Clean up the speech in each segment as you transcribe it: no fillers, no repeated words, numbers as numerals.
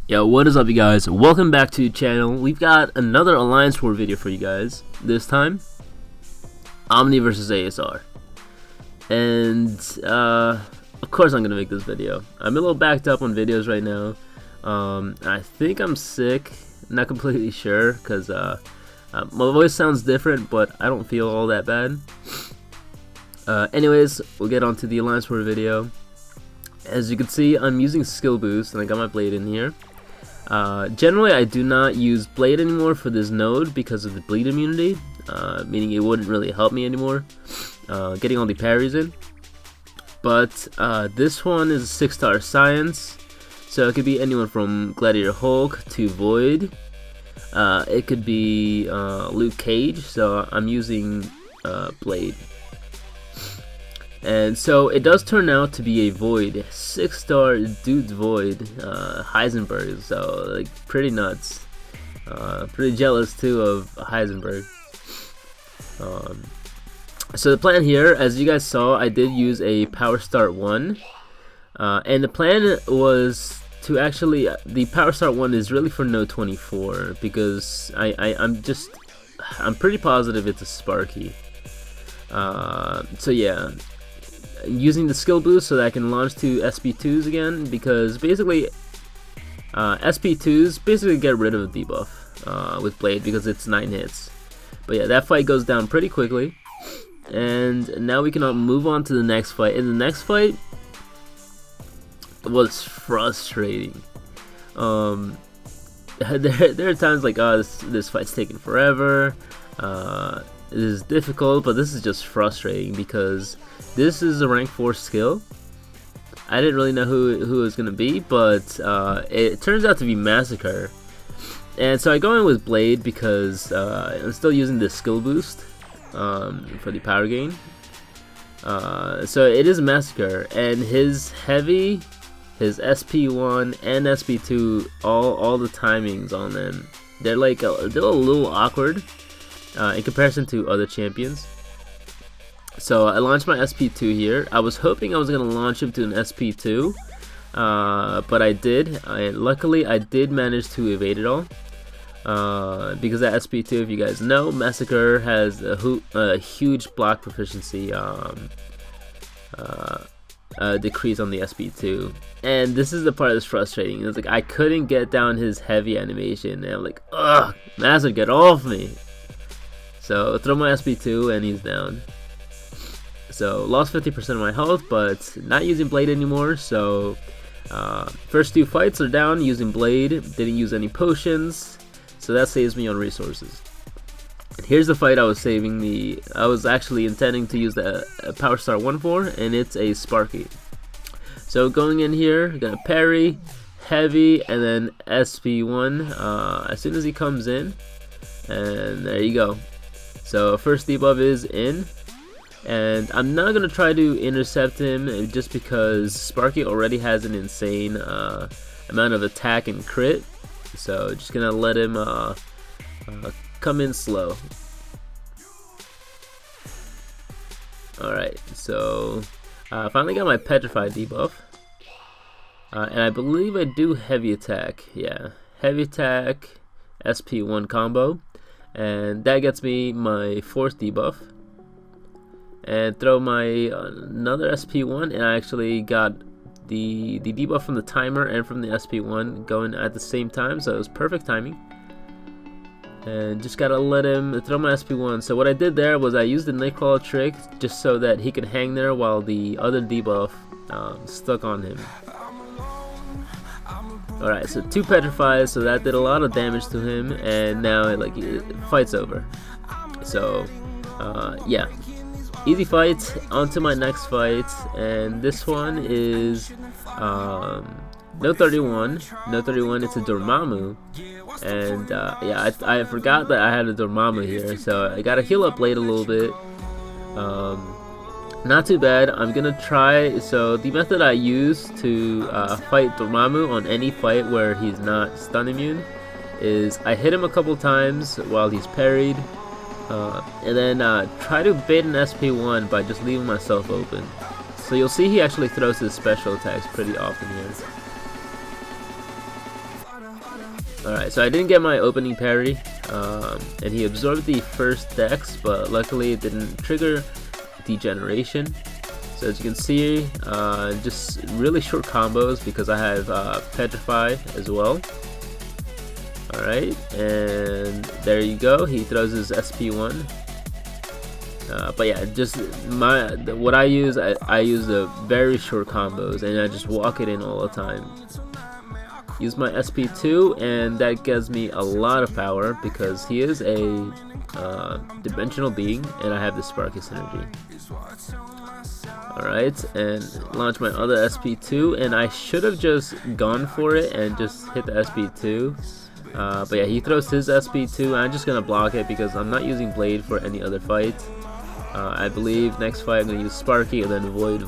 Yo, what is up, you guys? Welcome back to the channel. We've got another Alliance War video for you guys. This time, OMNI versus ASR. And, of course I'm gonna make this video. I'm a little backed up on videos right now. I think I'm sick. Not completely sure, because my voice sounds different, but I don't feel all that bad. Anyways, we'll get on to the Alliance War video. As you can see, I'm using skill boost, and I got my blade in here. Generally, I do not use blade anymore for this node because of the bleed immunity, meaning it wouldn't really help me anymore getting all the parries in. But this one is a 6-star science, so it could be anyone from Gladiator Hulk to Void. It could be Luke Cage, so I'm using blade. And so it does turn out to be a Void, 6-star dude's Void, Heisenberg, so like pretty nuts. Pretty jealous too of Heisenberg. So the plan here, as you guys saw, I did use a Power Start 1, and the plan was to actually, the Power Start 1 is really for node 24, because I'm pretty positive it's a Sparky. So yeah, using the skill boost so that I can launch to SP2s again, because basically SP2s basically get rid of the debuff with blade because it's 9 hits. But yeah, that fight goes down pretty quickly, and now we can move on to the next fight. In the next fight was frustrating. There are times like, oh, this fight's taking forever, it is difficult, but this is just frustrating because this is a rank 4 skill. I didn't really know who it was going to be, but it turns out to be Massacre. And so I go in with Blade because I'm still using the skill boost for the power gain. So it is Massacre, and his heavy, his SP1 and SP2, all the timings on them, they're like they're a little awkward in comparison to other champions. So I launched my SP2 here. I was hoping I was going to launch him to an SP2, but I did. Luckily, I did manage to evade it all, because that SP2, if you guys know, Massacre has a huge block proficiency decrease on the SP2. And this is the part that's frustrating. It's like I couldn't get down his heavy animation, and I'm like, ugh, Massacre, get off me. So throw my SP2 and he's down. So lost 50% of my health, but not using blade anymore. So first 2 fights are down using blade. Didn't use any potions, so that saves me on resources. And here's the fight I was saving. I was actually intending to use the Power Star 1 for, and it's a Sparky. So going in here, gonna parry, heavy, and then SP1 as soon as he comes in, and there you go. So first debuff is in, and I'm not going to try to intercept him just because Sparky already has an insane amount of attack and crit, so just going to let him come in slow. Alright, so I finally got my Petrified debuff, and I believe I do heavy attack. Yeah, heavy attack, SP1 combo. And that gets me my 4th debuff, and throw my another SP1, and I actually got the debuff from the timer and from the SP1 going at the same time, so it was perfect timing. And just gotta let him throw my SP1. So what I did there was I used the Nightcrawler trick just so that he could hang there while the other debuff stuck on him. Alright, so 2 petrifies, so that did a lot of damage to him, and now it fight's over. So yeah, easy fight. On to my next fight, and this one is node 31. Node 31, it's a Dormammu, and yeah, I forgot that I had a Dormammu here, so I gotta heal up late a little bit. Not too bad. I'm gonna try. So the method I use to fight Dormammu on any fight where he's not stun immune is I hit him a couple times while he's parried, and then try to bait an SP1 by just leaving myself open. So you'll see he actually throws his special attacks pretty often here. Alright, so I didn't get my opening parry, and he absorbed the first dex, but luckily it didn't trigger degeneration. So as you can see, just really short combos because I have Petrify as well. Alright, and there you go, he throws his SP1. But yeah, just what I use, I use the very short combos, and I just walk it in all the time. Use my SP2, and that gives me a lot of power because he is a dimensional being, and I have the Sparky synergy. Alright, and launch my other SP2, and I should have just gone for it and just hit the SP2. But yeah, he throws his SP2, I'm just gonna block it because I'm not using Blade for any other fight. I believe next fight I'm gonna use Sparky and then Void.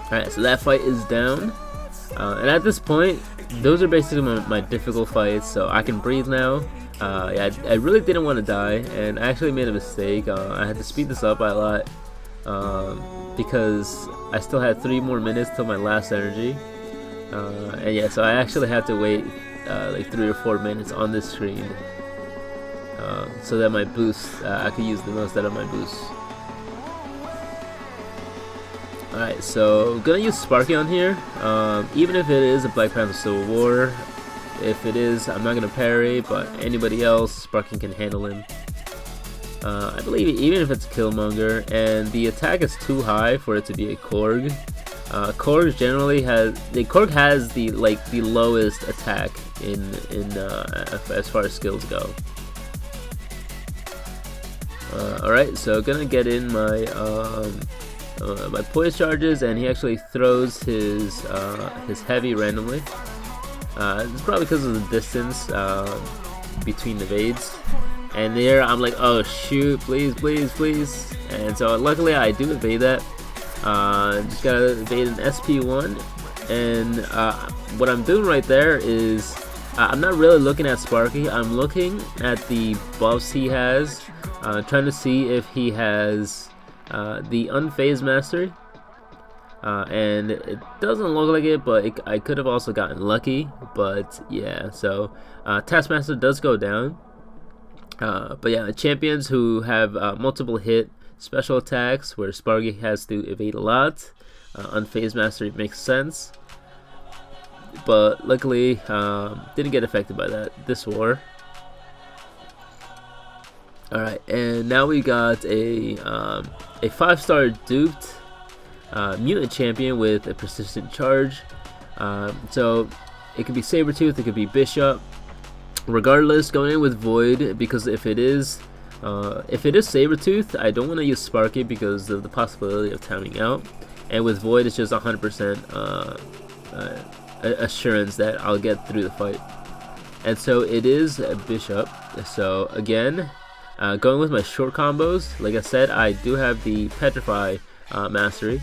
Alright, so that fight is down. And at this point, those are basically my difficult fights, so I can breathe now. Yeah, I really didn't want to die, and I actually made a mistake. I had to speed this up by a lot because I still had 3 more minutes till my last energy. And yeah, so I actually had to wait like 3 or 4 minutes on this screen so that my boost, I could use the most out of my boost. Alright, so gonna use Sparky on here, even if it is a Black Panther Civil War. If it is, I'm not gonna parry, but anybody else, Sparky can handle him. I believe even if it's Killmonger, and the attack is too high for it to be a Korg. Korg generally has the lowest attack in as far as skills go. Alright, so gonna get in my my poise charges, and he actually throws his heavy randomly. It's probably because of the distance between the evades. And there I'm like, oh shoot, please. And so luckily I do evade that. Just gotta evade an SP1. And what I'm doing right there is I'm not really looking at Sparky. I'm looking at the buffs he has, trying to see if he has the Unfazed Mastery. And it doesn't look like it, but I could have also gotten lucky. But yeah, so Taskmaster does go down. But yeah, champions who have multiple hit special attacks where Sparky has to evade a lot, Unfazed Mastery makes sense. But luckily, didn't get affected by this war. Alright, and now we got a 5-star duped mutant champion with a persistent charge. So it could be Sabretooth, it could be Bishop. Regardless, going in with Void, because if it is Sabretooth, I don't want to use Sparky because of the possibility of timing out. And with Void, it's just 100% assurance that I'll get through the fight. And so it is a Bishop. So again, going with my short combos, like I said, I do have the Petrify mastery.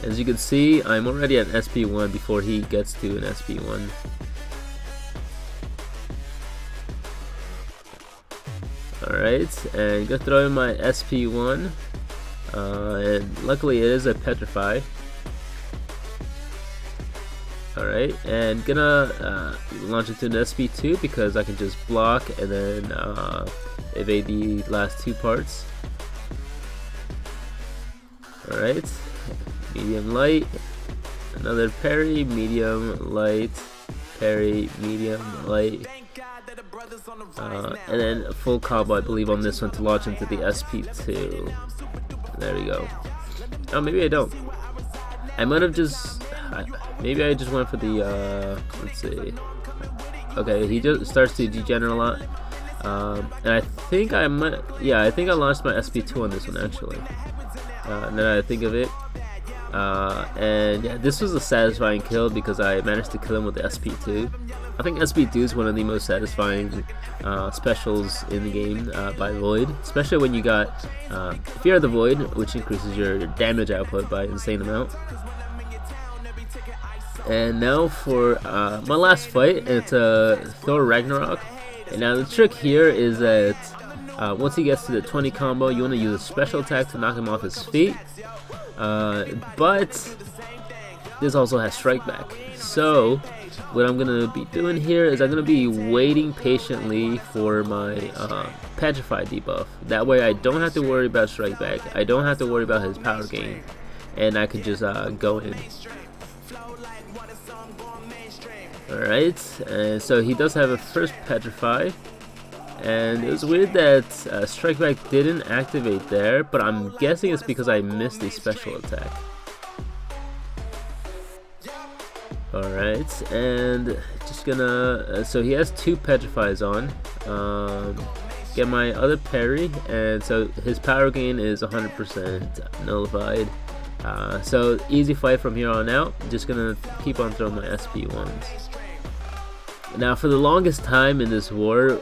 As you can see, I'm already at SP1 before he gets to an SP1. Alright, and go throw in my SP1, and luckily it is a Petrify. Alright, and gonna launch it to an SP2 because I can just block and then evade the last 2 parts. Alright, medium light, another parry, medium light, parry, medium light. And then a full combo, I believe, on this one to launch into the SP2. There we go. Oh, maybe I don't. I might have just... maybe I just went for the... let's see. Okay, he just starts to degenerate a lot. And I think I might... yeah, I think I launched my SP2 on this one, actually. And then I think of it. And yeah, this was a satisfying kill because I managed to kill him with the SP2. I think SP2 is one of the most satisfying specials in the game by Void, especially when you got Fear of the Void, which increases your damage output by an insane amount. And now for my last fight, it's Thor Ragnarok. And now the trick here is that Once he gets to the 20 combo, you want to use a special attack to knock him off his feet. But this also has strike back. So what I'm gonna be doing here is I'm gonna be waiting patiently for my petrify debuff. That way I don't have to worry about strike back. I don't have to worry about his power gain, and I could just go in. Alright, and so he does have a first petrify, and it was weird that strike back didn't activate there, but I'm guessing it's because I missed a special attack. Alright, and just gonna, so he has 2 petrifies on, get my other parry, and so his power gain is 100% nullified. So easy fight from here on out. Just gonna keep on throwing my SP1s. Now for the longest time in this war,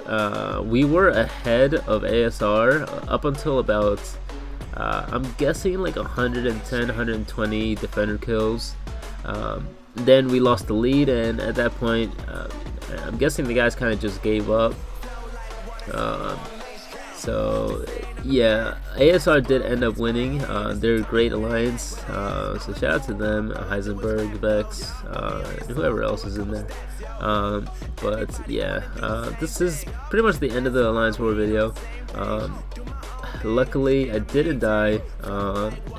we were ahead of ASR up until about, I'm guessing like 110, 120 defender kills. Then we lost the lead, and at that point, I'm guessing the guys kind of just gave up. So yeah, ASR did end up winning. They're a great alliance, so shout out to them, Heisenberg, Vex, and whoever else is in there. But yeah, this is pretty much the end of the Alliance War video. Luckily I didn't die,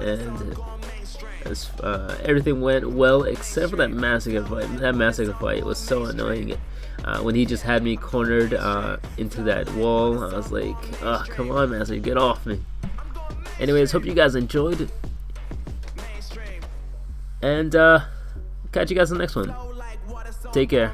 and everything went well except for that massacre fight. That massacre fight was so annoying. When he just had me cornered into that wall, I was like, oh, come on, Master, get off me. Anyways, hope you guys enjoyed, and catch you guys in the next one. Take care.